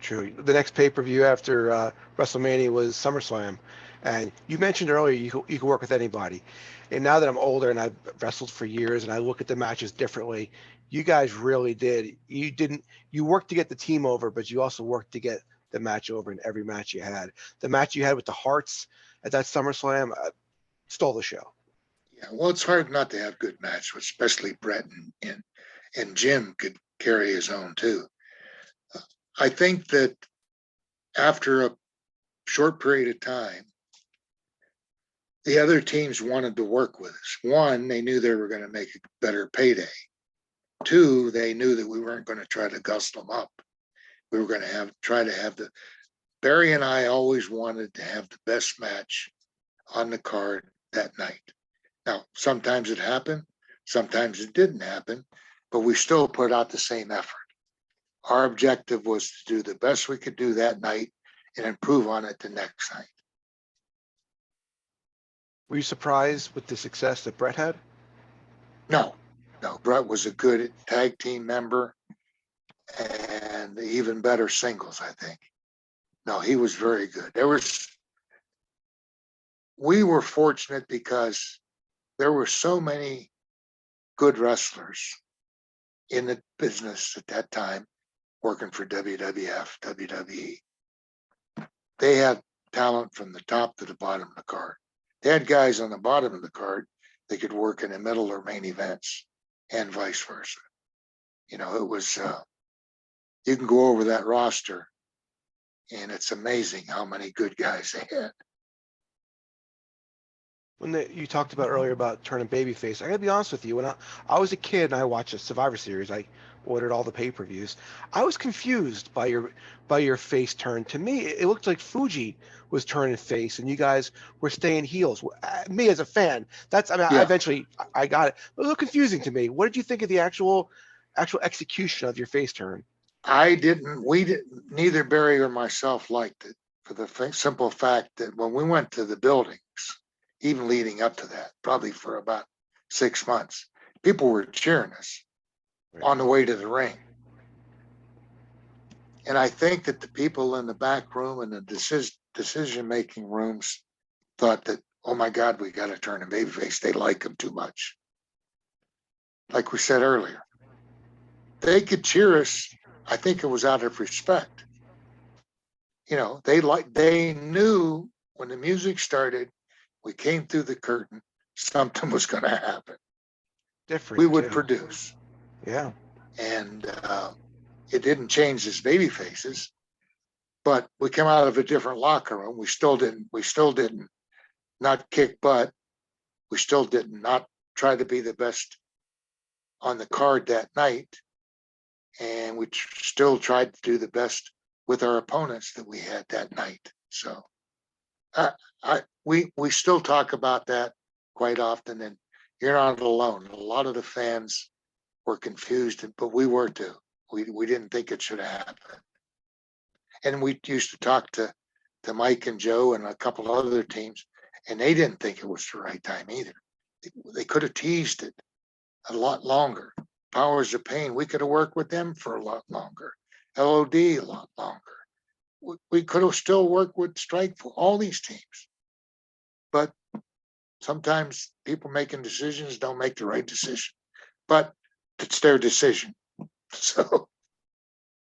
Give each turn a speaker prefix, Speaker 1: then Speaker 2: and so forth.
Speaker 1: true. The next pay-per-view after WrestleMania was SummerSlam, and you mentioned earlier you could work with anybody. And now that I'm older and I've wrestled for years and I look at the matches differently, you guys really did. You worked to get the team over, but you also worked to get the match over in every match you had. The match you had with the Harts at that SummerSlam stole the show.
Speaker 2: Yeah, well, it's hard not to have good matches, especially Bret and Jim could carry his own too. I think that after a short period of time, the other teams wanted to work with us. One, they knew they were going to make a better payday. Two, they knew that we weren't going to try to guzzle them up. We were going to try to have Barry and I always wanted to have the best match on the card that night. Now, sometimes it happened, sometimes it didn't happen, but we still put out the same effort. Our objective was to do the best we could do that night and improve on it the next night.
Speaker 1: Were you surprised with the success that Bret had?
Speaker 2: No. Bret was a good tag team member and even better singles, I think. No, he was very good. We were fortunate because there were so many good wrestlers in the business at that time, working for WWF, WWE. They had talent from the top to the bottom of the card. They had guys on the bottom of the card that could work in the middle or main events and vice versa. It was, you can go over that roster and it's amazing how many good guys they had.
Speaker 1: You talked about earlier about turning babyface, I gotta be honest with you. When I was a kid and I watched the Survivor Series, I ordered all the pay-per-views. I was confused by your face turn. To me, it looked like Fuji was turning face, and you guys were staying heels. Me as a fan,
Speaker 2: Yeah.
Speaker 1: eventually I got it. It was a little confusing to me. What did you think of the actual execution of your face turn?
Speaker 2: Neither Barry or myself liked it for the simple fact that when we went to the buildings, even leading up to that, probably for about 6 months, people were cheering us on the way to the ring. And I think that the people in the back room and the decision-making rooms thought that, oh my God, we got to turn a babyface. They like him too much. Like we said earlier, they could cheer us. I think it was out of respect. They knew when the music started, we came through the curtain, something was going to happen.
Speaker 1: Different.
Speaker 2: We would
Speaker 1: too.
Speaker 2: produce.
Speaker 1: Yeah.
Speaker 2: And it didn't change his baby faces, but we came out of a different locker room. We still didn't not kick butt. We still did not try to be the best on the card that night. And we still tried to do the best with our opponents that we had that night. So we still talk about that quite often, and you're not alone. A lot of the fans were confused, but we were too. We didn't think it should have happened. And we used to talk to Mike and Joe and a couple of other teams, and they didn't think it was the right time either. They could have teased it a lot longer. Powers of Pain, we could have worked with them for a lot longer. LOD a lot longer. We could have still worked with Strikeforce, all these teams. But sometimes people making decisions don't make the right decision. But it's their decision. So